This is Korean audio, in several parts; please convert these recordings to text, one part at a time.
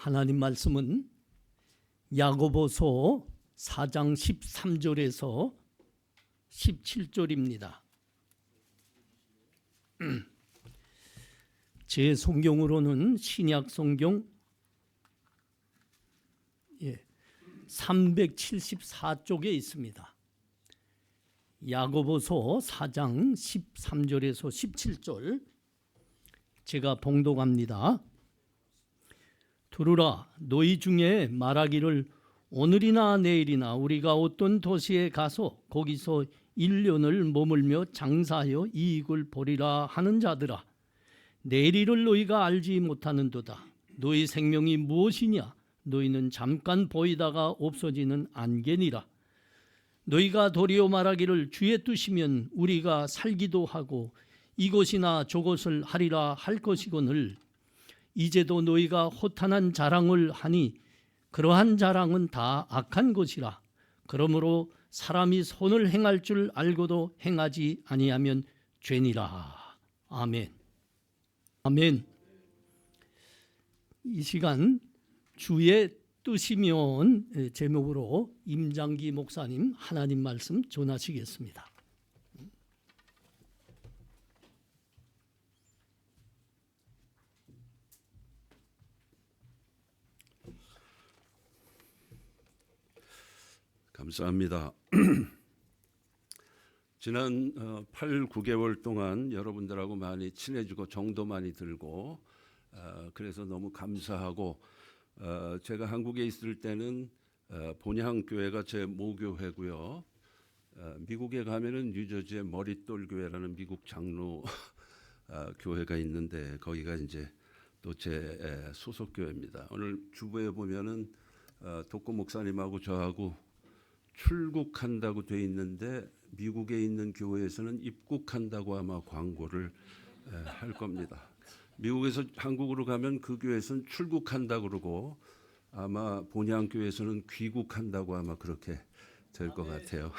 하나님 말씀은 야고보서 4장 13절에서 17절입니다. 제 성경으로는 신약 성경 374쪽에 있습니다. 야고보서 4장 13절에서 17절 제가 봉독합니다. 들으라, 너희 중에 말하기를 오늘이나 내일이나 우리가 어떤 도시에 가서 거기서 1년을 머물며 장사하여 이익을 보리라 하는 자들아, 내일을 너희가 알지 못하는도다. 너희 생명이 무엇이냐? 너희는 잠깐 보이다가 없어지는 안개니라. 너희가 도리어 말하기를 주의 뜻이면 우리가 살기도 하고 이것이나 저것을 하리라 할 것이거늘 이제도 너희가 허탄한 자랑을 하니 그러한 자랑은 다 악한 것이라. 그러므로 사람이 선을 행할 줄 알고도 행하지 아니하면 죄니라. 아멘. 아멘. 이 시간 주의 뜻이면 제목으로 임장기 목사님 하나님 말씀 전하시겠습니다. 감사합니다. 지난 8, 9개월 동안 여러분들하고 많이 친해지고 정도 많이 들고 그래서 너무 감사하고 제가 한국에 있을 때는 본향교회가 제 모교회고요. 미국에 가면은 뉴저지의 머릿돌 교회라는 미국 장로 교회가 있는데 거기가 이제 또 제 소속 교회입니다. 오늘 주보에 보면은 독고 목사님하고 저하고 출국한다고 돼 있는데 미국에 있는 교회에서는 입국한다고 아마 광고를 할 겁니다. 미국에서 한국으로 가면 그 교회에서는 출국한다고 그러고 아마 본향교회에서는 귀국한다고 아마 그렇게 될 것 같아요.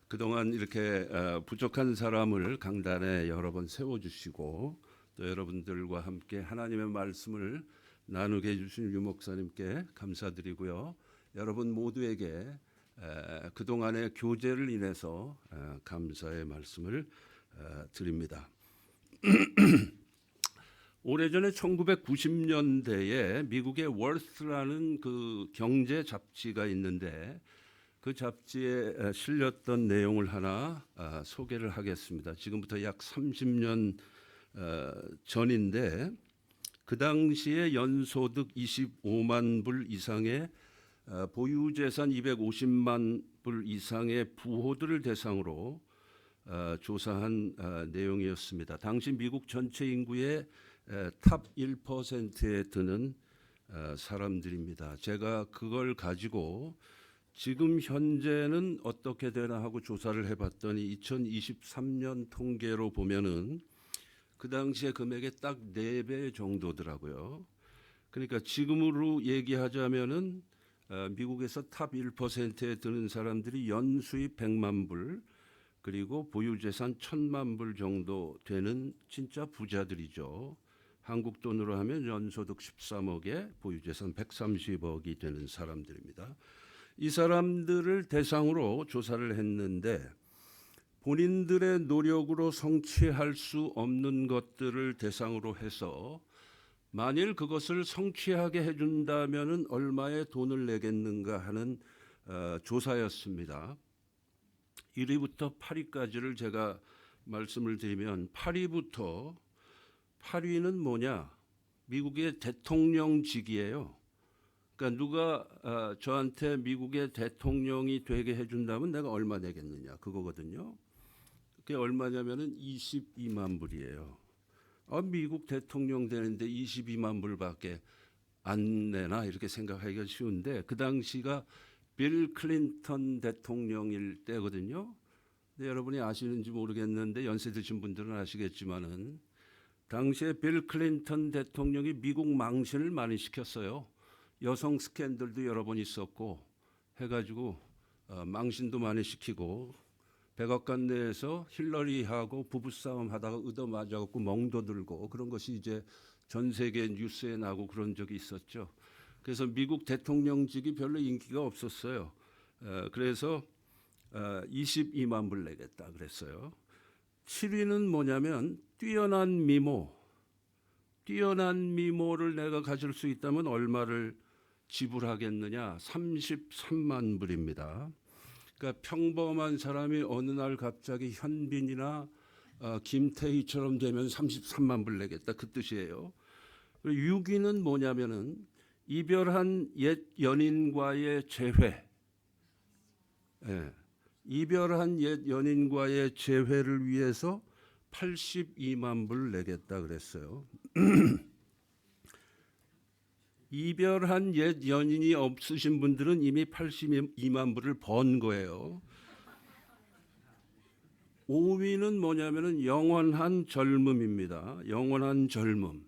그동안 이렇게 부족한 사람을 강단에 여러 번 세워주시고 또 여러분들과 함께 하나님의 말씀을 나누게 해주신 유 목사님께 감사드리고요. 여러분 모두에게 그동안의 교제를 인해서 감사의 말씀을 드립니다. 오래전에 1990년대에 미국의 월스라는 그 경제 잡지가 있는데 그 잡지에 실렸던 내용을 하나 소개를 하겠습니다. 지금부터 약 30년 전인데 그 당시에 연소득 25만 불 이상의 보유재산 250만 불 이상의 부호들을 대상으로 조사한 내용이었습니다. 당시 미국 전체 인구의 탑 1%에 드는 사람들입니다. 제가 그걸 가지고 지금 현재는 어떻게 되나 하고 조사를 해봤더니 2023년 통계로 보면은 그 당시의 금액의 딱 4배 정도더라고요. 그러니까 지금으로 얘기하자면은 미국에서 탑 1%에 드는 사람들이 연수입 100만 불 그리고 보유재산 1000만 불 정도 되는 진짜 부자들이죠. 한국 돈으로 하면 연소득 13억에 보유재산 130억이 되는 사람들입니다. 이 사람들을 대상으로 조사를 했는데 본인들의 노력으로 성취할 수 없는 것들을 대상으로 해서 만일 그것을 성취하게 해준다면 얼마의 돈을 내겠는가 하는 조사였습니다. 1위부터 8위까지를 제가 말씀을 드리면 8위는 뭐냐? 미국의 대통령직이에요. 그러니까 누가 저한테 미국의 대통령이 되게 해준다면 내가 얼마 내겠느냐 그거거든요. 그게 얼마냐면은 22만 불이에요. 미국 대통령 되는데 22만 불밖에 안 내나 이렇게 생각하기가 쉬운데 그 당시가 빌 클린턴 대통령일 때거든요. 근데 여러분이 아시는지 모르겠는데 연세 드신 분들은 아시겠지만은 당시에 빌 클린턴 대통령이 미국 망신을 많이 시켰어요. 여성 스캔들도 여러 번 있었고 해가지고 망신도 많이 시키고 백악관 내에서 힐러리하고 부부싸움 하다가 얻어맞아갖고 멍도 들고 그런 것이 이제 전 세계 뉴스에 나고 그런 적이 있었죠. 그래서 미국 대통령직이 별로 인기가 없었어요. 그래서 22만 불 내겠다 그랬어요. 7위는 뭐냐면 뛰어난 미모를 내가 가질 수 있다면 얼마를 지불하겠느냐? 33만 불입니다. 그러니까 평범한 사람이 어느 날 갑자기 현빈이나 김태희처럼 되면 33만 불 내겠다 그 뜻이에요. 6위는 뭐냐면은 이별한 옛 연인과의 재회. 예. 이별한 옛 연인과의 재회를 위해서 82만 불 내겠다 그랬어요. 이별한 옛 연인이 없으신 분들은 이미 82만 불을 번 거예요. 5위는 뭐냐면은 영원한 젊음입니다. 영원한 젊음.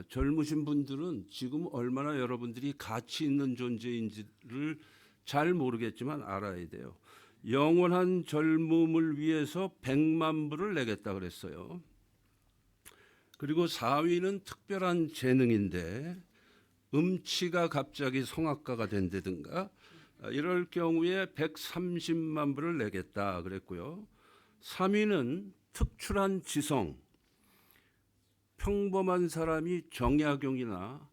젊으신 분들은 지금 얼마나 여러분들이 가치 있는 존재인지를 잘 모르겠지만 알아야 돼요. 영원한 젊음을 위해서 100만 불을 내겠다 그랬어요. 그리고 4위는 특별한 재능인데 음치가 갑자기 성악가가 된다든가 이럴 경우에 130만 불을 내겠다 그랬고요. 3위는 특출한 지성, 평범한 사람이 정약용이나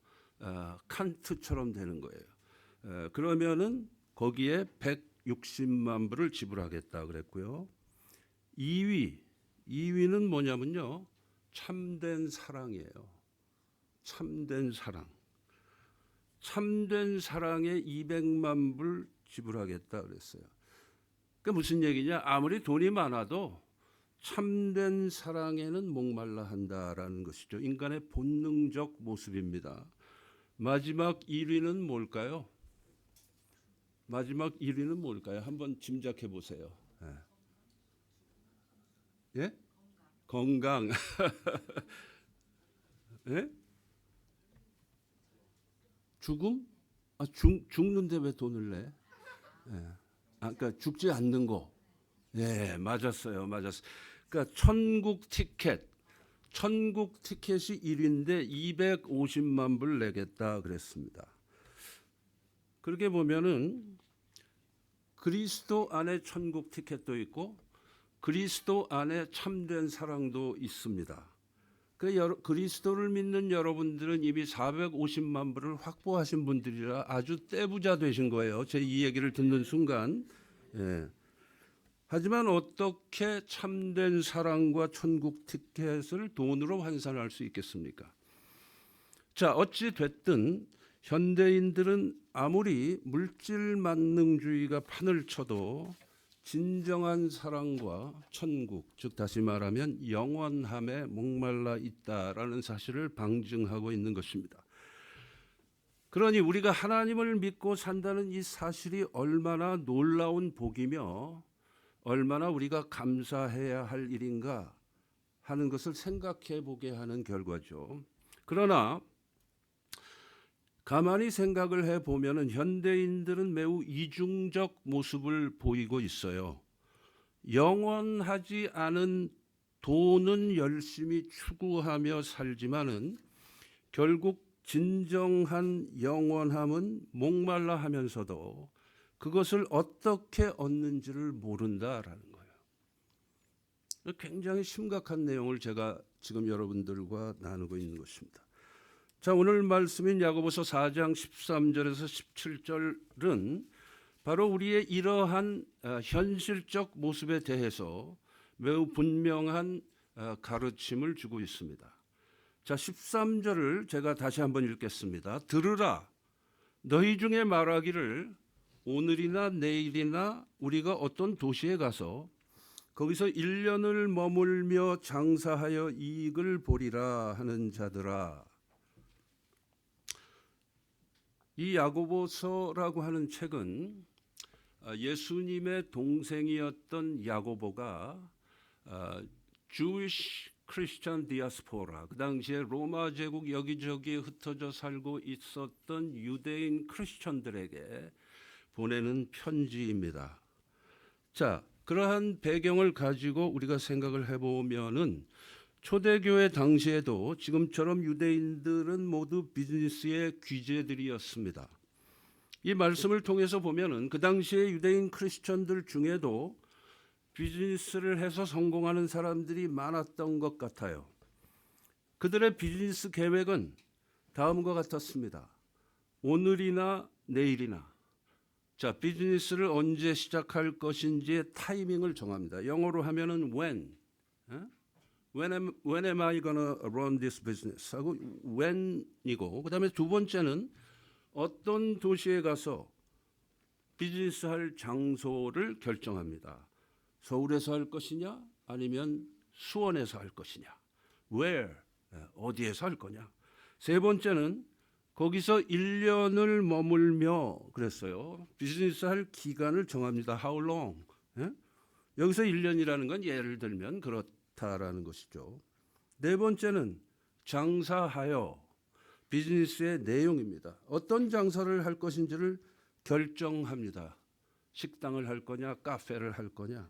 칸트처럼 되는 거예요. 그러면은 거기에 160만 불을 지불하겠다 그랬고요. 2위는 뭐냐면요. 참된 사랑이에요. 참된 사랑. 참된 사랑에 200만 불 지불하겠다 그랬어요. 그게 무슨 얘기냐? 아무리 돈이 많아도 참된 사랑에는 목말라 한다라는 것이죠. 인간의 본능적 모습입니다. 마지막 1위는 뭘까요? 마지막 1위는 뭘까요? 한번 짐작해 보세요. 예? 건강. 예? 죽음? 죽는데 왜 돈을 내? 예. 그러니까 죽지 않는 거. 예, 맞았어요. 그러니까 천국 티켓이 1위인데 250만 불 내겠다 그랬습니다. 그렇게 보면은 그리스도 안에 천국 티켓도 있고 그리스도 안에 참된 사랑도 있습니다. 그리스도를 믿는 여러분들은 이미 450만 불을 확보하신 분들이라 아주 떼부자 되신 거예요. 제 이 얘기를 듣는 순간. 예. 하지만 어떻게 참된 사랑과 천국 티켓을 돈으로 환산할 수 있겠습니까? 자, 어찌 됐든 현대인들은 아무리 물질 만능주의가 판을 쳐도 진정한 사랑과 천국, 즉 다시 말하면 영원함에 목말라 있다라는 사실을 방증하고 있는 것입니다. 그러니 우리가 하나님을 믿고 산다는 이 사실이 얼마나 놀라운 복이며 얼마나 우리가 감사해야 할 일인가 하는 것을 생각해 보게 하는 결과죠. 그러나 가만히 생각을 해보면 현대인들은 매우 이중적 모습을 보이고 있어요. 영원하지 않은 돈은 열심히 추구하며 살지만은 결국 진정한 영원함은 목말라 하면서도 그것을 어떻게 얻는지를 모른다라는 거예요. 굉장히 심각한 내용을 제가 지금 여러분들과 나누고 있는 것입니다. 자, 오늘 말씀인 야고보서 4장 13절에서 17절은 바로 우리의 이러한 현실적 모습에 대해서 매우 분명한 가르침을 주고 있습니다. 자, 13절을 제가 다시 한번 읽겠습니다. 들으라, 너희 중에 말하기를 오늘이나 내일이나 우리가 어떤 도시에 가서 거기서 1년을 머물며 장사하여 이익을 보리라 하는 자들아. 이 야고보서라고 하는 책은 예수님의 동생이었던 야고보가 Jewish Christian Diaspora, 그 당시에 로마 제국 여기저기에 흩어져 살고 있었던 유대인 크리스천들에게 보내는 편지입니다. 자, 그러한 배경을 가지고 우리가 생각을 해보면은 초대교회 당시에도 지금처럼 유대인들은 모두 비즈니스의 귀재들이었습니다. 이 말씀을 통해서 보면은 그 당시에 유대인 크리스천들 중에도 비즈니스를 해서 성공하는 사람들이 많았던 것 같아요. 그들의 비즈니스 계획은 다음과 같았습니다. 오늘이나 내일이나. 자, 비즈니스를 언제 시작할 것인지의 타이밍을 정합니다. 영어로 하면은 when. When am I gonna run this business? 하고 when이고, 그다음에 두 번째는 어떤 도시에 가서 비즈니스 할 장소를 결정합니다. 서울에서 할 것이냐 아니면 수원에서 할 것이냐. Where, 어디에서 할 거냐. 세 번째는 거기서 1년을 머물며 그랬어요. 비즈니스 할 기간을 정합니다. How long? 여기서 1년이라는 건 예를 들면 그렇다라는 것이죠. 네 번째는 장사하여 비즈니스의 내용입니다. 어떤 장사를 할 것인지를 결정합니다. 식당을 할 거냐, 카페를 할 거냐.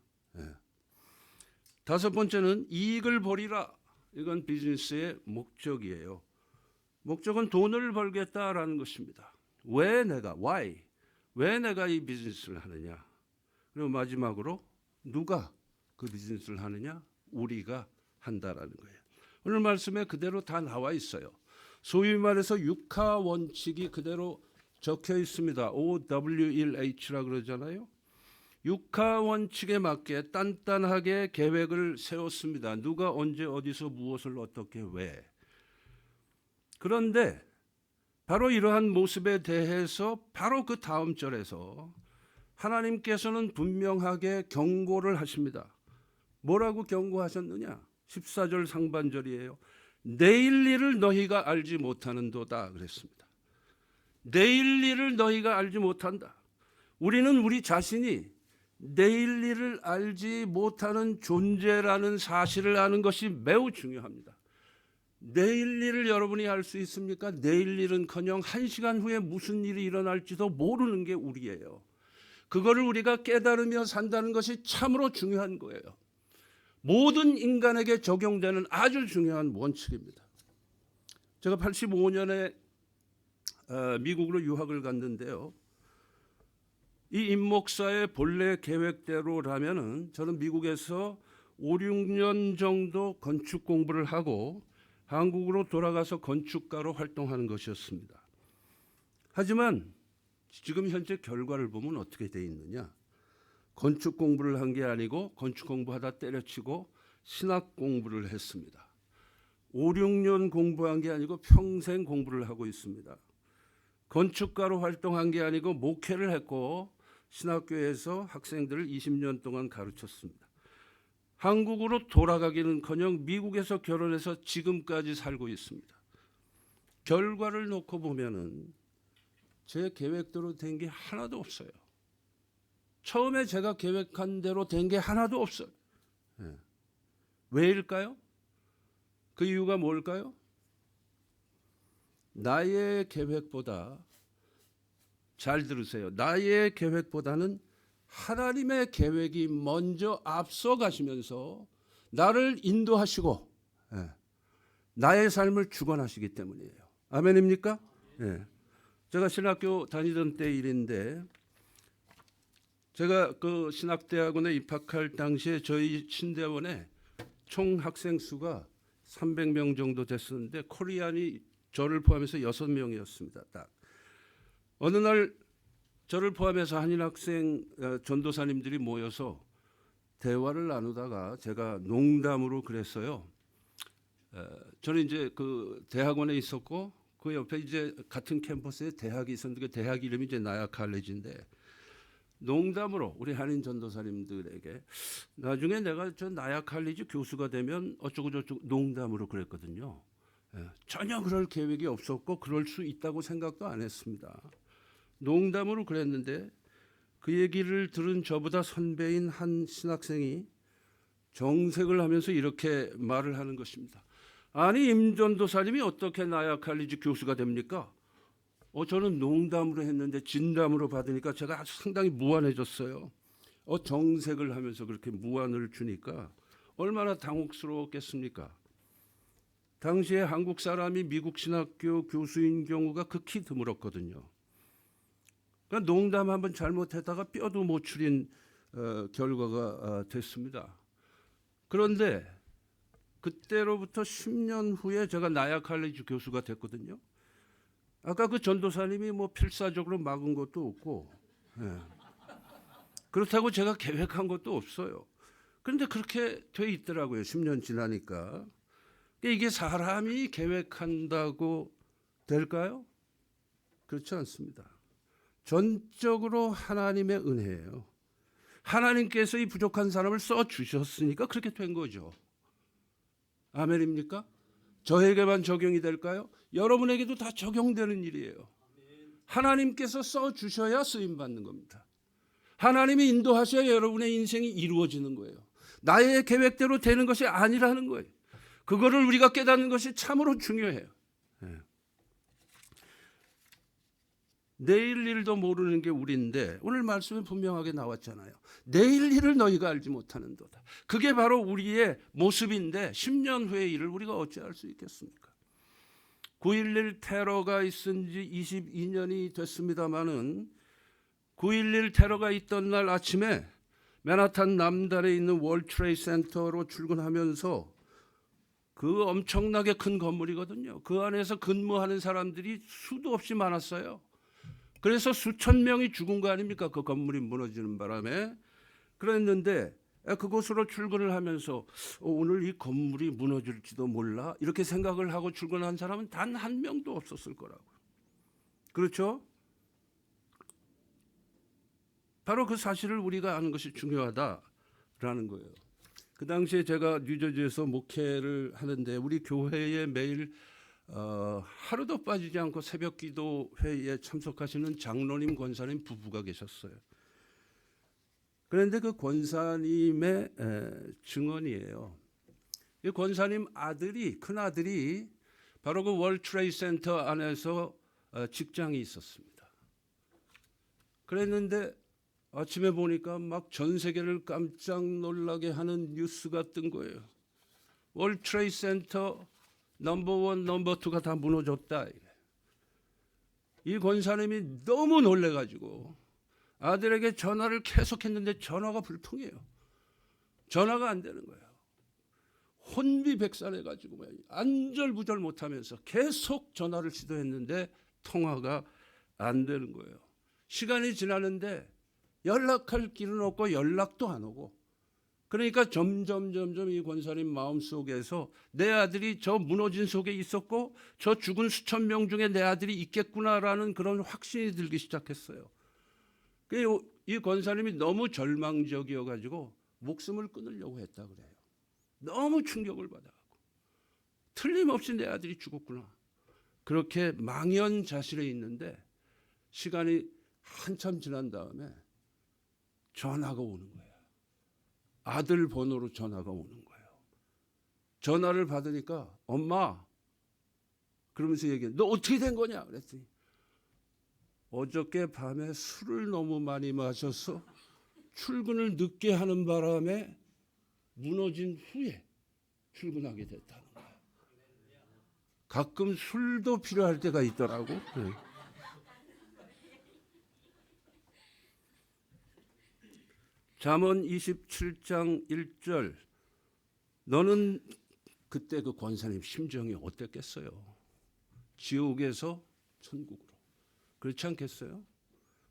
다섯 번째는 이익을 벌이라. 이건 비즈니스의 목적이에요. 목적은 돈을 벌겠다라는 것입니다. 왜 내가, why? 왜 내가 이 비즈니스를 하느냐? 그리고 마지막으로 누가 그 비즈니스를 하느냐? 우리가 한다라는 거예요. 오늘 말씀에 그대로 다 나와 있어요. 소위 말해서 육하 원칙이 그대로 적혀 있습니다. OW1H라 그러잖아요. 육하 원칙에 맞게 단단하게 계획을 세웠습니다. 누가 언제 어디서 무엇을 어떻게 왜. 그런데 바로 이러한 모습에 대해서 바로 그 다음 절에서 하나님께서는 분명하게 경고를 하십니다. 뭐라고 경고하셨느냐? 14절 상반절이에요. 내일 일을 너희가 알지 못하는도다 그랬습니다. 내일 일을 너희가 알지 못한다. 우리는 우리 자신이 내일 일을 알지 못하는 존재라는 사실을 아는 것이 매우 중요합니다. 내일 일을 여러분이 알 수 있습니까? 내일 일은커녕 1시간 후에 무슨 일이 일어날지도 모르는 게 우리예요. 그거를 우리가 깨달으며 산다는 것이 참으로 중요한 거예요. 모든 인간에게 적용되는 아주 중요한 원칙입니다. 제가 85년에 미국으로 유학을 갔는데요. 이 임 목사의 본래 계획대로라면은 저는 미국에서 5, 6년 정도 건축 공부를 하고 한국으로 돌아가서 건축가로 활동하는 것이었습니다. 하지만 지금 현재 결과를 보면 어떻게 돼 있느냐? 건축 공부를 한 게 아니고 건축 공부하다 때려치고 신학 공부를 했습니다. 5, 6년 공부한 게 아니고 평생 공부를 하고 있습니다. 건축가로 활동한 게 아니고 목회를 했고 신학교에서 학생들을 20년 동안 가르쳤습니다. 한국으로 돌아가기는커녕 미국에서 결혼해서 지금까지 살고 있습니다. 결과를 놓고 보면은 제 계획대로 된 게 하나도 없어요. 처음에 제가 계획한 대로 된 게 하나도 없어요. 왜일까요? 그 이유가 뭘까요? 나의 계획보다, 잘 들으세요. 나의 계획보다는 하나님의 계획이 먼저 앞서 가시면서 나를 인도하시고 나의 삶을 주관하시기 때문이에요. 아멘입니까? 제가 신학교 다니던 때 일인데 제가 그 신학대학원에 입학할 당시에 저희 신대원에 총 학생 수가 300명 정도 됐었는데 코리안이 저를 포함해서 6명이었습니다. 딱. 어느 날 저를 포함해서 한인 학생 전도사님들이 모여서 대화를 나누다가 제가 농담으로 그랬어요. 저는 이제 그 대학원에 있었고 그 옆에 이제 같은 캠퍼스에 대학이 있었는데 그 대학 이름이 이제 나야 칼리지인데 농담으로 우리 한인 전도사님들에게 나중에 내가 저 나야 칼리지 교수가 되면 어쩌고 저쩌고 농담으로 그랬거든요. 전혀 그럴 계획이 없었고 그럴 수 있다고 생각도 안 했습니다. 농담으로 그랬는데 그 얘기를 들은 저보다 선배인 한 신학생이 정색을 하면서 이렇게 말을 하는 것입니다. 아니 임 전도사님이 어떻게 나야 칼리지 교수가 됩니까? 저는 농담으로 했는데 진담으로 받으니까 제가 아주 상당히 무안해졌어요. 정색을 하면서 그렇게 무안을 주니까 얼마나 당혹스러웠겠습니까? 당시에 한국 사람이 미국 신학교 교수인 경우가 극히 드물었거든요. 그러니까 농담 한번 잘못했다가 뼈도 못 추린 결과가 됐습니다. 그런데 그때로부터 10년 후에 제가 나야 칼리지 교수가 됐거든요. 아까 그 전도사님이 뭐 필사적으로 막은 것도 없고, 예. 그렇다고 제가 계획한 것도 없어요. 그런데 그렇게 돼 있더라고요. 10년 지나니까. 이게 사람이 계획한다고 될까요? 그렇지 않습니다. 전적으로 하나님의 은혜예요. 하나님께서 이 부족한 사람을 써주셨으니까 그렇게 된 거죠. 아멘입니까? 저에게만 적용이 될까요? 여러분에게도 다 적용되는 일이에요. 하나님께서 써주셔야 쓰임받는 겁니다. 하나님이 인도하셔야 여러분의 인생이 이루어지는 거예요. 나의 계획대로 되는 것이 아니라는 거예요. 그거를 우리가 깨닫는 것이 참으로 중요해요. 내일 일도 모르는 게 우리인데 오늘 말씀에 분명하게 나왔잖아요. 내일 일을 너희가 알지 못하는도다. 그게 바로 우리의 모습인데 10년 후의 일을 우리가 어찌할 수 있겠습니까? 9.11 테러가 있은 지 22년이 됐습니다마는 9.11 테러가 있던 날 아침에 맨하탄 남단에 있는 월드 트레이드 센터로 출근하면서 그 엄청나게 큰 건물이거든요. 그 안에서 근무하는 사람들이 수도 없이 많았어요. 그래서 수천 명이 죽은 거 아닙니까? 그 건물이 무너지는 바람에. 그랬는데 그곳으로 출근을 하면서 오늘 이 건물이 무너질지도 몰라 이렇게 생각을 하고 출근한 사람은 단 한 명도 없었을 거라고요. 그렇죠? 바로 그 사실을 우리가 아는 것이 중요하다라는 거예요. 그 당시에 제가 뉴저지에서 목회를 하는데 우리 교회에 매일 하루도 빠지지 않고 새벽 기도 회의에 참석하시는 장로님, 권사님 부부가 계셨어요. 그런데 그 권사님의 증언이에요. 이 권사님 아들이, 큰 아들이 바로 그 월드 트레이드 센터 안에서 직장이 있었습니다. 그랬는데 아침에 보니까 막 전 세계를 깜짝 놀라게 하는 뉴스가 뜬 거예요. 월드 트레이드 센터 넘버 1, 넘버 2가 다 무너졌다. 이 권사님이 너무 놀래가지고 아들에게 전화를 계속했는데 전화가 불통해요. 전화가 안 되는 거예요. 혼비백산해가지고 안절부절 못하면서 계속 전화를 시도했는데 통화가 안 되는 거예요. 시간이 지나는데 연락할 길은 없고 연락도 안 오고 그러니까 점점 이 권사님 마음속에서 내 아들이 저 무너진 속에 있었고 저 죽은 수천 명 중에 내 아들이 있겠구나라는 그런 확신이 들기 시작했어요. 이 권사님이 너무 절망적이어가지고 목숨을 끊으려고 했다 그래요. 너무 충격을 받아가지고 틀림없이 내 아들이 죽었구나. 그렇게 망연자실해 있는데 시간이 한참 지난 다음에 전화가 오는 거예요. 아들 번호로 전화가 오는 거예요. 전화를 받으니까 엄마 그러면서 얘기해. 너 어떻게 된 거냐? 그랬더니 어저께 밤에 술을 너무 많이 마셔서 출근을 늦게 하는 바람에 무너진 후에 출근하게 됐다는 거예요. 가끔 술도 필요할 때가 있더라고. 네. 잠언 27장 1절 너는 그때 그 권사님 심정이 어땠겠어요? 지옥에서 천국으로. 그렇지 않겠어요?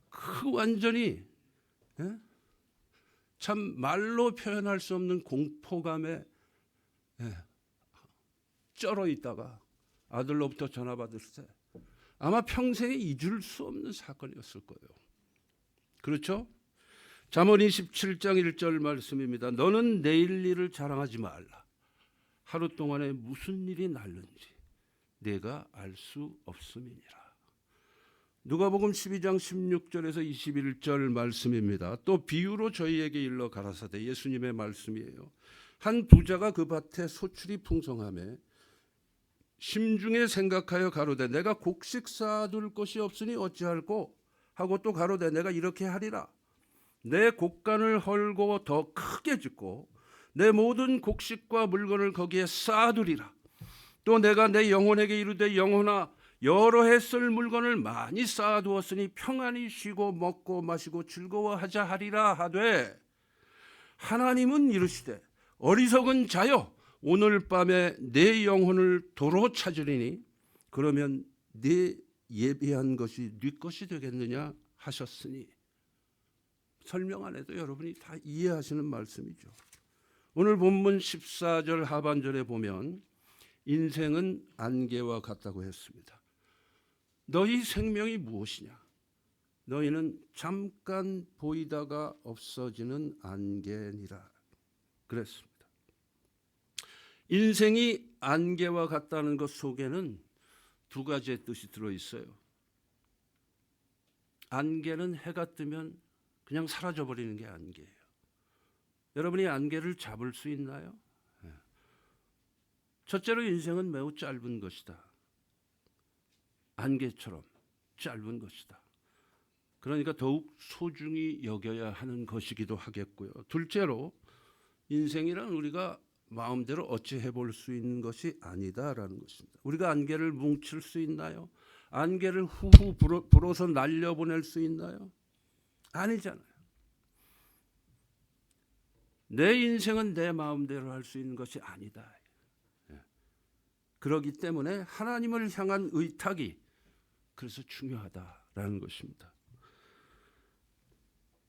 그 완전히 참 말로 표현할 수 없는 공포감에 쩔어 있다가 아들로부터 전화 받을 때 아마 평생에 잊을 수 없는 사건이었을 거예요. 그렇죠? 잠언 27장 1절 말씀입니다. 너는 내일 일을 자랑하지 말라. 하루 동안에 무슨 일이 날는지 내가 알 수 없음이니라. 누가복음 12장 16절에서 21절 말씀입니다. 또 비유로 저희에게 일러 가라사대 예수님의 말씀이에요. 한 부자가 그 밭에 소출이 풍성하매 심중에 생각하여 가로되 내가 곡식 쌓아둘 것이 없으니 어찌할꼬 하고 또 가로되 내가 이렇게 하리라. 내 곡간을 헐고 더 크게 짓고 내 모든 곡식과 물건을 거기에 쌓아두리라. 또 내가 내 영혼에게 이르되 영혼아 여러 해 쓸 물건을 많이 쌓아두었으니 평안히 쉬고 먹고 마시고 즐거워하자 하리라 하되 하나님은 이르시되 어리석은 자여 오늘 밤에 내 영혼을 도로 찾으리니 그러면 네 예비한 것이 네 것이 되겠느냐 하셨으니 설명 안 해도 여러분이 다 이해하시는 말씀이죠. 오늘 본문 14절 하반절에 보면 인생은 안개와 같다고 했습니다. 너희 생명이 무엇이냐? 너희는 잠깐 보이다가 없어지는 안개니라 그랬습니다. 인생이 안개와 같다는 것 속에는 두 가지의 뜻이 들어있어요. 안개는 해가 뜨면 그냥 사라져버리는 게 안개예요. 여러분이 안개를 잡을 수 있나요? 첫째로 인생은 매우 짧은 것이다. 안개처럼 짧은 것이다. 그러니까 더욱 소중히 여겨야 하는 것이기도 하겠고요. 둘째로 인생이란 우리가 마음대로 어찌해 볼 수 있는 것이 아니다라는 것입니다. 우리가 안개를 뭉칠 수 있나요? 안개를 후후 불어서 날려보낼 수 있나요? 아니잖아요. 내 인생은 내 마음대로 할 수 있는 것이 아니다. 그렇기 때문에 하나님을 향한 의탁이 그래서 중요하다라는 것입니다.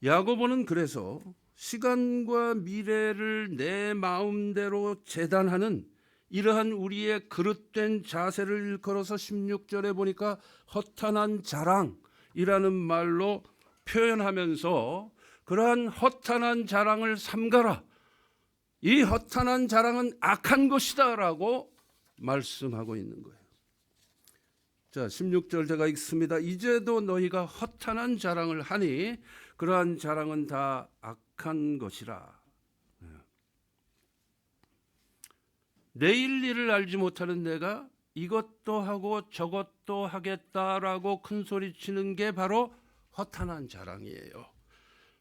야고보는 그래서 시간과 미래를 내 마음대로 재단하는 이러한 우리의 그릇된 자세를 일컬어서 16절에 보니까 허탄한 자랑이라는 말로 표현하면서 그러한 허탄한 자랑을 삼가라. 이 허탄한 자랑은 악한 것이다 라고 말씀하고 있는 거예요. 자, 16절 제가 읽습니다. 이제도 너희가 허탄한 자랑을 하니 그러한 자랑은 다 악한 것이라. 내일 일을 알지 못하는 내가 이것도 하고 저것도 하겠다라고 큰 소리치는 게 바로 허탄한 자랑이에요.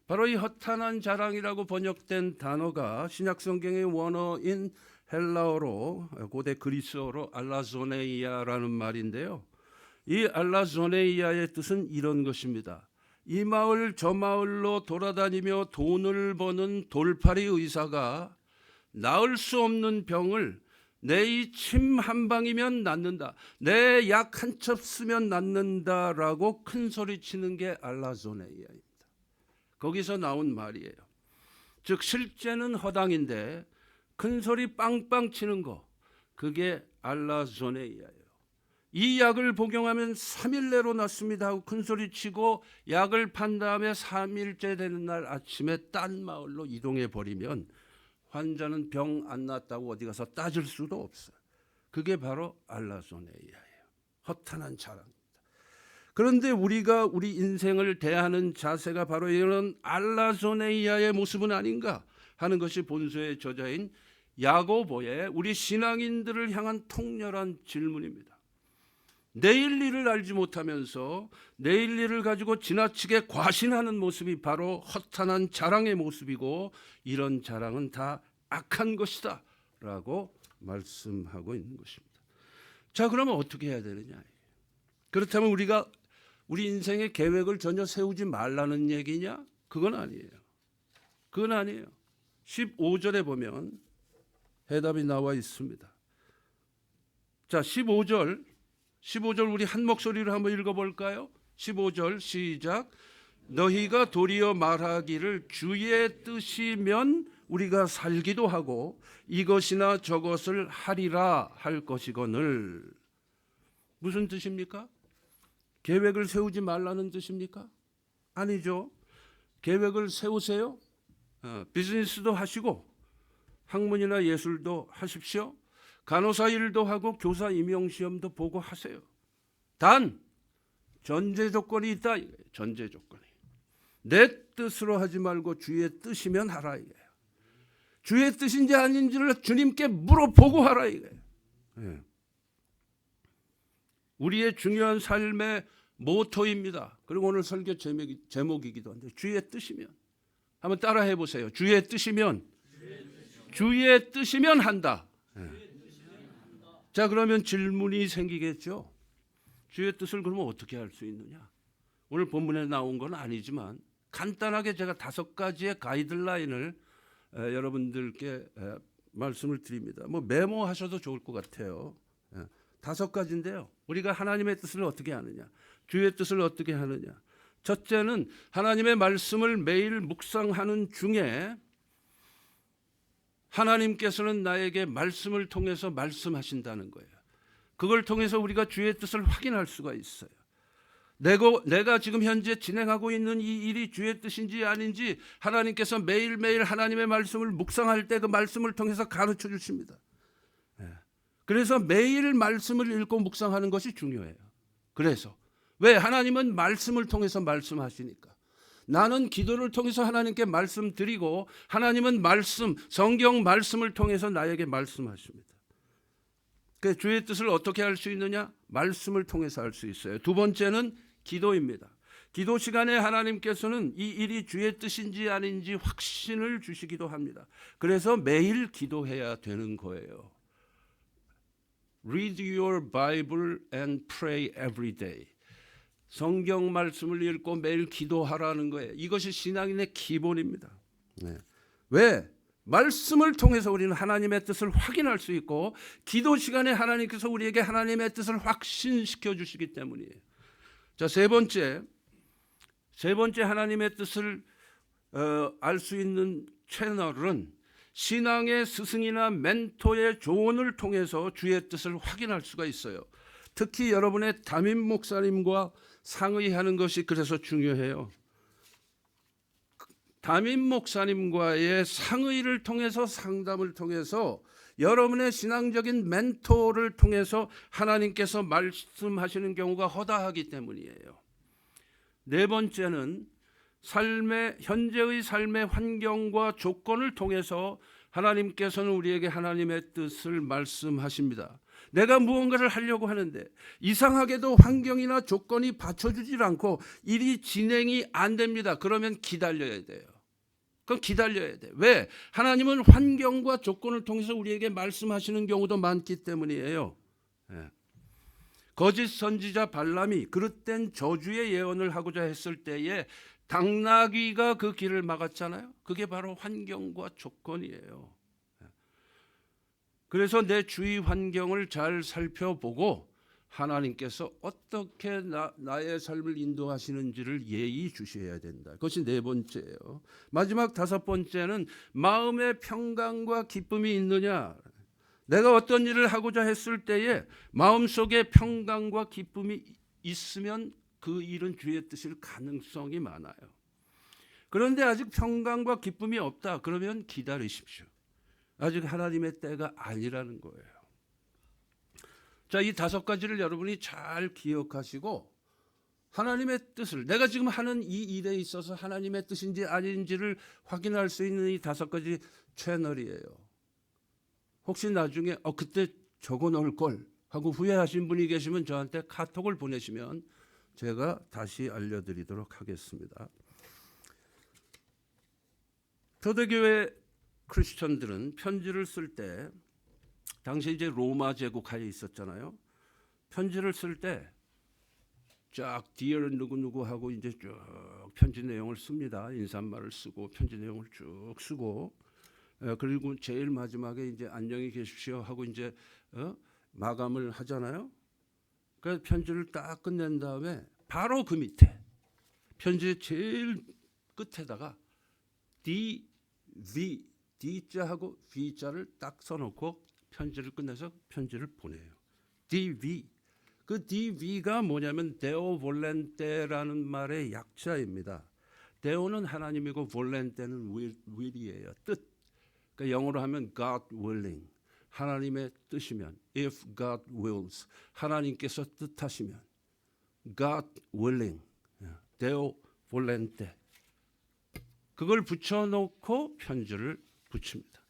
바로 이 허탄한 자랑이라고 번역된 단어가 신약성경의 원어인 헬라어로 고대 그리스어로 알라조네이아라는 말인데요. 이 알라조네이아의 뜻은 이런 것입니다. 이 마을 저 마을로 돌아다니며 돈을 버는 돌팔이 의사가 나을 수 없는 병을 내 이 침 한 방이면 낫는다. 내 약 한 첩 쓰면 낫는다라고 큰 소리 치는 게 알라조네이아입니다. 거기서 나온 말이에요. 즉 실제는 허당인데 큰 소리 빵빵 치는 거 그게 알라조네이아예요. 이 약을 복용하면 3일 내로 낫습니다 하고 큰 소리 치고 약을 판 다음에 3일째 되는 날 아침에 딴 마을로 이동해 버리면 환자는 병 안 낫다고 어디 가서 따질 수도 없어요. 그게 바로 알라조네이아예요. 허탄한 자랑입니다. 그런데 우리가 우리 인생을 대하는 자세가 바로 이런 알라조네이아의 모습은 아닌가 하는 것이 본서의 저자인 야고보의 우리 신앙인들을 향한 통렬한 질문입니다. 내일 일을 알지 못하면서 내일 일을 가지고 지나치게 과신하는 모습이 바로 허탄한 자랑의 모습이고 이런 자랑은 다 악한 것이다 라고 말씀하고 있는 것입니다. 자, 그러면 어떻게 해야 되느냐? 그렇다면 우리가 우리 인생의 계획을 전혀 세우지 말라는 얘기냐? 그건 아니에요. 그건 아니에요. 15절에 보면 해답이 나와 있습니다. 자, 15절 우리 한 목소리로 한번 읽어볼까요? 15절 시작. 너희가 도리어 말하기를 주의 뜻이면 우리가 살기도 하고 이것이나 저것을 하리라 할 것이거늘. 무슨 뜻입니까? 계획을 세우지 말라는 뜻입니까? 아니죠. 계획을 세우세요. 비즈니스도 하시고 학문이나 예술도 하십시오. 간호사 일도 하고 교사 임용시험도 보고 하세요. 단 전제 조건이 있다. 전제 조건이. 내 뜻으로 하지 말고 주의 뜻이면 하라 이거예요. 주의 뜻인지 아닌지를 주님께 물어보고 하라 이거예요. 네. 우리의 중요한 삶의 모토입니다. 그리고 오늘 설교 제목이기도 한데 주의 뜻이면 한번 따라해 보세요. 주의 뜻이면 한다. 자, 그러면 질문이 생기겠죠. 주의 뜻을 그러면 어떻게 할 수 있느냐? 오늘 본문에 나온 건 아니지만 간단하게 제가 5가지의 가이드라인을 여러분들께 말씀을 드립니다. 뭐 메모하셔도 좋을 것 같아요. 5가지인데요. 우리가 하나님의 뜻을 어떻게 하느냐? 주의 뜻을 어떻게 하느냐? 첫째는 하나님의 말씀을 매일 묵상하는 중에 하나님께서는 나에게 말씀을 통해서 말씀하신다는 거예요. 그걸 통해서 우리가 주의 뜻을 확인할 수가 있어요. 내가 지금 현재 진행하고 있는 이 일이 주의 뜻인지 아닌지 하나님께서 매일매일 하나님의 말씀을 묵상할 때 그 말씀을 통해서 가르쳐 주십니다. 그래서 매일 말씀을 읽고 묵상하는 것이 중요해요. 그래서 왜? 하나님은 말씀을 통해서 말씀하시니까. 나는 기도를 통해서 하나님께 말씀드리고 하나님은 성경 말씀을 통해서 나에게 말씀하십니다. 그 주의 뜻을 어떻게 할 수 있느냐? 말씀을 통해서 할 수 있어요. 두 번째는 기도입니다. 기도 시간에 하나님께서는 이 일이 주의 뜻인지 아닌지 확신을 주시기도 합니다. 그래서 매일 기도해야 되는 거예요. Read your Bible and pray every day. 성경 말씀을 읽고 매일 기도하라는 거예요. 이것이 신앙인의 기본입니다. 왜? 말씀을 통해서 우리는 하나님의 뜻을 확인할 수 있고 기도 시간에 하나님께서 우리에게 하나님의 뜻을 확신시켜 주시기 때문이에요. 자, 세 번째 하나님의 뜻을 알 수 있는 채널은 신앙의 스승이나 멘토의 조언을 통해서 주의 뜻을 확인할 수가 있어요. 특히 여러분의 담임 목사님과 상의하는 것이 그래서 중요해요. 담임 목사님과의 상의를 통해서 상담을 통해서 여러분의 신앙적인 멘토를 통해서 하나님께서 말씀하시는 경우가 허다하기 때문이에요. 네 번째는 현재의 삶의 환경과 조건을 통해서 하나님께서는 우리에게 하나님의 뜻을 말씀하십니다. 내가 무언가를 하려고 하는데 이상하게도 환경이나 조건이 받쳐주질 않고 일이 진행이 안 됩니다. 그러면 기다려야 돼요. 그럼 기다려야 돼. 왜? 하나님은 환경과 조건을 통해서 우리에게 말씀하시는 경우도 많기 때문이에요. 거짓 선지자 발람이 그릇된 저주의 예언을 하고자 했을 때에 당나귀가 그 길을 막았잖아요. 그게 바로 환경과 조건이에요. 그래서 내 주위 환경을 잘 살펴보고 하나님께서 어떻게 나의 삶을 인도하시는지를 예의 주셔야 된다. 그것이 네 번째예요. 마지막 5번째는 마음의 평강과 기쁨이 있느냐. 내가 어떤 일을 하고자 했을 때에 마음속에 평강과 기쁨이 있으면 그 일은 주의 뜻일 가능성이 많아요. 그런데 아직 평강과 기쁨이 없다. 그러면 기다리십시오. 아직 하나님의 때가 아니라는 거예요. 자, 이 5가지를 여러분이 잘 기억하시고 하나님의 뜻을 내가 지금 하는 이 일에 있어서 하나님의 뜻인지 아닌지를 확인할 수 있는 이 5가지 채널이에요. 혹시 나중에 그때 적어놓을 걸 하고 후회하신 분이 계시면 저한테 카톡을 보내시면 제가 다시 알려드리도록 하겠습니다. 초대교회 크리스천들은 편지를 쓸 때 당시 이제 로마 제국 하에 있었잖아요. 편지를 쓸 때 쫙 디얼 누구누구 하고 이제 쭉 편지 내용을 씁니다. 인사말을 쓰고 편지 내용을 쭉 쓰고 그리고 제일 마지막에 이제 안녕히 계십시오 하고 이제 마감을 하잖아요. 그래서 편지를 딱 끝낸 다음에 바로 그 밑에 편지 제일 끝에다가 D자하고 V자를 딱 써놓고 편지를 끝내서 편지를 보내요. DV. 그 DV가 뭐냐면 데오 볼렌테라는 말의 약자입니다. 데오는 하나님이고 볼렌테는 will이에요. 뜻. 그러니까 영어로 하면 God willing. 하나님의 뜻이면 if God wills. 하나님께서 뜻하시면 God willing. 데오 볼렌테. 그걸 붙여놓고 편지를 붙입니다.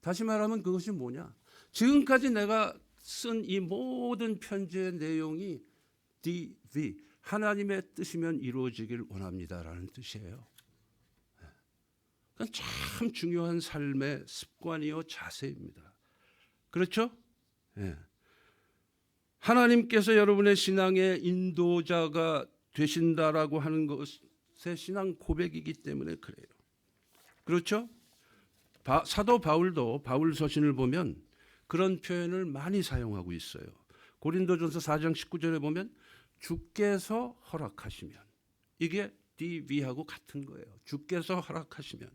다시 말하면 그것이 뭐냐? 지금까지 내가 쓴 이 모든 편지의 내용이 DV, 하나님의 뜻이면 이루어지길 원합니다라는 뜻이에요. 그건 참 중요한 삶의 습관이요 자세입니다. 그렇죠? 예. 하나님께서 여러분의 신앙의 인도자가 되신다라고 하는 것의 신앙 고백이기 때문에 그래요. 그렇죠? 사도 바울도 바울 서신을 보면 그런 표현을 많이 사용하고 있어요. 고린도전서 4장 19절에 보면 주께서 허락하시면, 이게 DV하고 같은 거예요. 주께서 허락하시면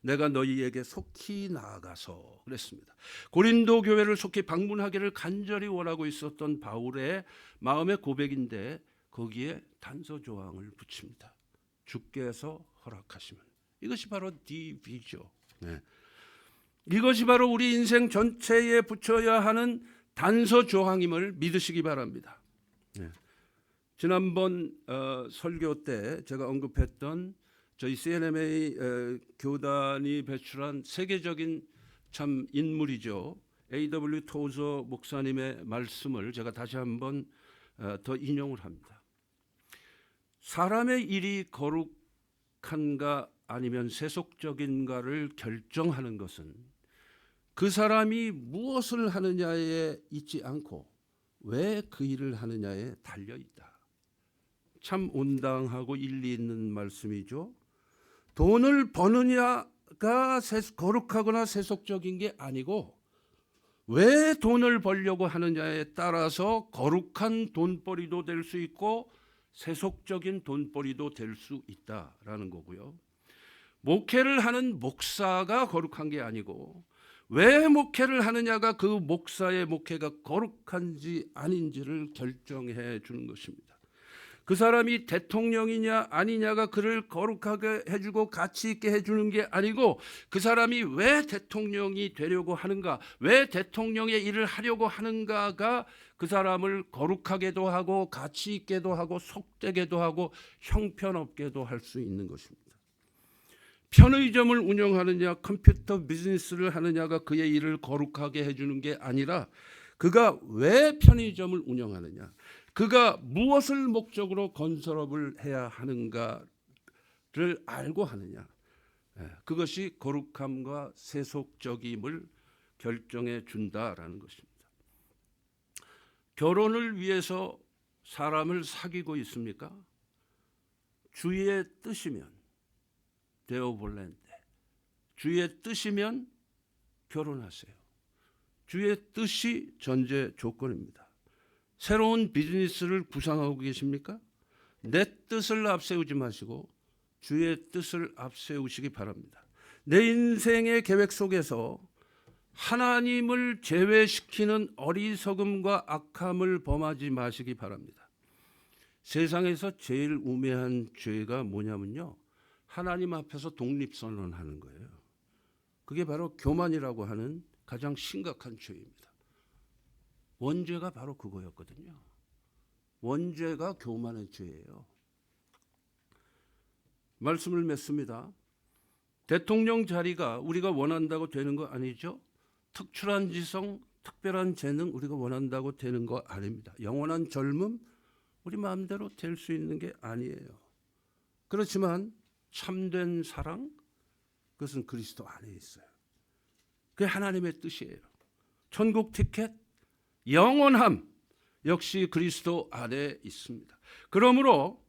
내가 너희에게 속히 나아가서 그랬습니다. 고린도 교회를 속히 방문하기를 간절히 원하고 있었던 바울의 마음의 고백인데 거기에 단서 조항을 붙입니다. 주께서 허락하시면. 이것이 바로 DV죠. 네. 이것이 바로 우리 인생 전체에 붙여야 하는 단서 조항임을 믿으시기 바랍니다. 네. 지난번 설교 때 제가 언급했던 저희 CNMA 교단이 배출한 세계적인 참 인물이죠. A.W. 토저 목사님의 말씀을 제가 다시 한번 더 인용을 합니다. 사람의 일이 거룩한가 아니면 세속적인가를 결정하는 것은 그 사람이 무엇을 하느냐에 있지 않고 왜 그 일을 하느냐에 달려 있다. 참 온당하고 일리 있는 말씀이죠. 돈을 버느냐가 거룩하거나 세속적인 게 아니고 왜 돈을 벌려고 하느냐에 따라서 거룩한 돈벌이도 될 수 있고 세속적인 돈벌이도 될 수 있다라는 거고요. 목회를 하는 목사가 거룩한 게 아니고 왜 목회를 하느냐가 그 목사의 목회가 거룩한지 아닌지를 결정해 주는 것입니다. 그 사람이 대통령이냐 아니냐가 그를 거룩하게 해주고 가치 있게 해주는 게 아니고 그 사람이 왜 대통령이 되려고 하는가, 왜 대통령의 일을 하려고 하는가가 그 사람을 거룩하게도 하고 가치 있게도 하고 속되게도 하고 형편없게도 할 수 있는 것입니다. 편의점을 운영하느냐 컴퓨터 비즈니스를 하느냐가 그의 일을 거룩하게 해주는 게 아니라 그가 왜 편의점을 운영하느냐, 그가 무엇을 목적으로 건설업을 해야 하는가를 알고 하느냐, 그것이 거룩함과 세속적임을 결정해 준다라는 것입니다. 결혼을 위해서 사람을 사귀고 있습니까? 주의 뜻이면 데오볼렌데, 주의 뜻이면 결혼하세요. 주의 뜻이 전제 조건입니다. 새로운 비즈니스를 구상하고 계십니까? 내 뜻을 앞세우지 마시고 주의 뜻을 앞세우시기 바랍니다. 내 인생의 계획 속에서 하나님을 제외시키는 어리석음과 악함을 범하지 마시기 바랍니다. 세상에서 제일 우매한 죄가 뭐냐면요, 하나님 앞에서 독립선언하는 거예요. 그게 바로 교만이라고 하는 가장 심각한 죄입니다. 원죄가 바로 그거였거든요. 원죄가 교만의 죄예요. 말씀을 맺습니다. 대통령 자리가 우리가 원한다고 되는 거 아니죠? 특출한 지성, 특별한 재능 우리가 원한다고 되는 거 아닙니다. 영원한 젊음 우리 마음대로 될 수 있는 게 아니에요. 그렇지만 참된 사랑, 그것은 그리스도 안에 있어요. 그게 하나님의 뜻이에요. 천국 티켓, 영원함 역시 그리스도 안에 있습니다. 그러므로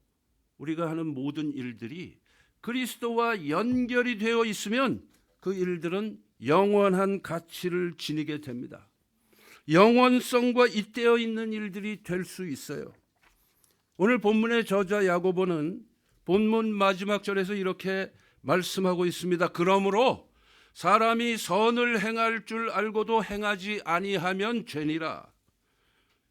우리가 하는 모든 일들이 그리스도와 연결이 되어 있으면 그 일들은 영원한 가치를 지니게 됩니다. 영원성과 잇대어 있는 일들이 될 수 있어요. 오늘 본문의 저자 야고보는 본문 마지막 절에서 이렇게 말씀하고 있습니다. 그러므로 사람이 선을 행할 줄 알고도 행하지 아니하면 죄니라.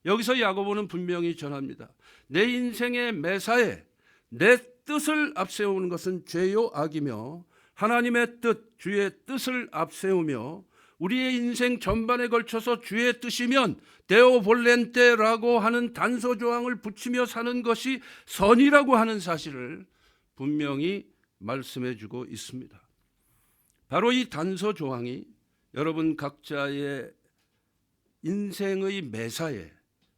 여기서 야고보는 분명히 전합니다. 내 인생의 매사에 내 뜻을 앞세우는 것은 죄요 악이며 하나님의 뜻, 주의 뜻을 앞세우며 우리의 인생 전반에 걸쳐서 주의 뜻이면 데오 볼렌테라고 하는 단서 조항을 붙이며 사는 것이 선이라고 하는 사실을 분명히 말씀해 주고 있습니다. 바로 이 단서 조항이 여러분 각자의 인생의 매사에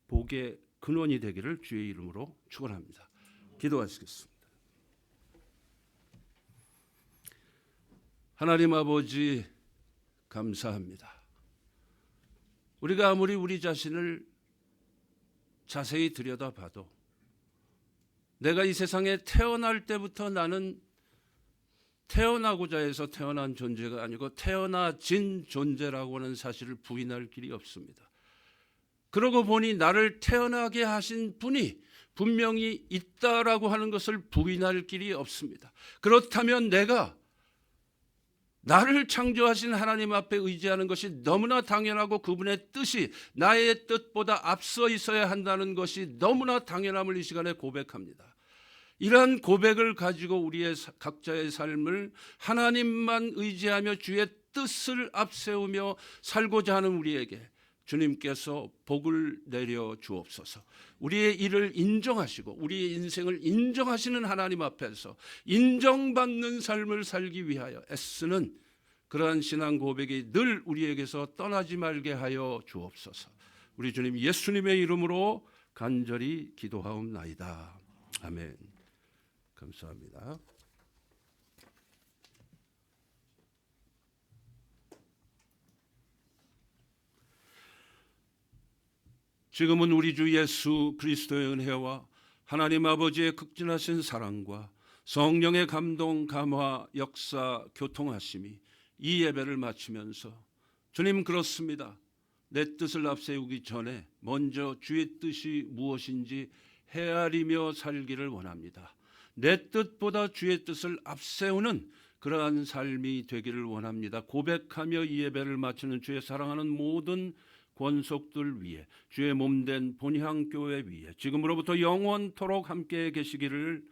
복의 근원이 되기를 주의 이름으로 축원합니다. 기도하시겠습니다. 하나님 아버지 감사합니다. 우리가 아무리 우리 자신을 자세히 들여다봐도 내가 이 세상에 태어날 때부터 나는 태어나고자 해서 태어난 존재가 아니고 태어나진 존재라고 하는 사실을 부인할 길이 없습니다. 그러고 보니 나를 태어나게 하신 분이 분명히 있다라고 하는 것을 부인할 길이 없습니다. 그렇다면 내가 나를 창조하신 하나님 앞에 의지하는 것이 너무나 당연하고 그분의 뜻이 나의 뜻보다 앞서 있어야 한다는 것이 너무나 당연함을 이 시간에 고백합니다. 이러한 고백을 가지고 우리의 각자의 삶을 하나님만 의지하며 주의 뜻을 앞세우며 살고자 하는 우리에게 주님께서 복을 내려 주옵소서. 우리의 일을 인정하시고 우리의 인생을 인정하시는 하나님 앞에서 인정받는 삶을 살기 위하여 애쓰는 그러한 신앙 고백이 늘 우리에게서 떠나지 말게 하여 주옵소서. 우리 주님 예수님의 이름으로 간절히 기도하옵나이다. 아멘. 감사합니다. 지금은 우리 주 예수 그리스도의 은혜와 하나님 아버지의 극진하신 사랑과 성령의 감동, 감화, 역사, 교통하심이 이 예배를 마치면서 주님 그렇습니다. 내 뜻을 앞세우기 전에 먼저 주의 뜻이 무엇인지 헤아리며 살기를 원합니다. 내 뜻보다 주의 뜻을 앞세우는 그러한 삶이 되기를 원합니다. 고백하며 이 예배를 마치는 주의 사랑하는 모든 권속들 위에 주의 몸된 본향교회 위에 지금으로부터 영원토록 함께 계시기를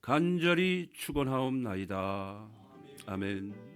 간절히 축원하옵나이다. 아멘.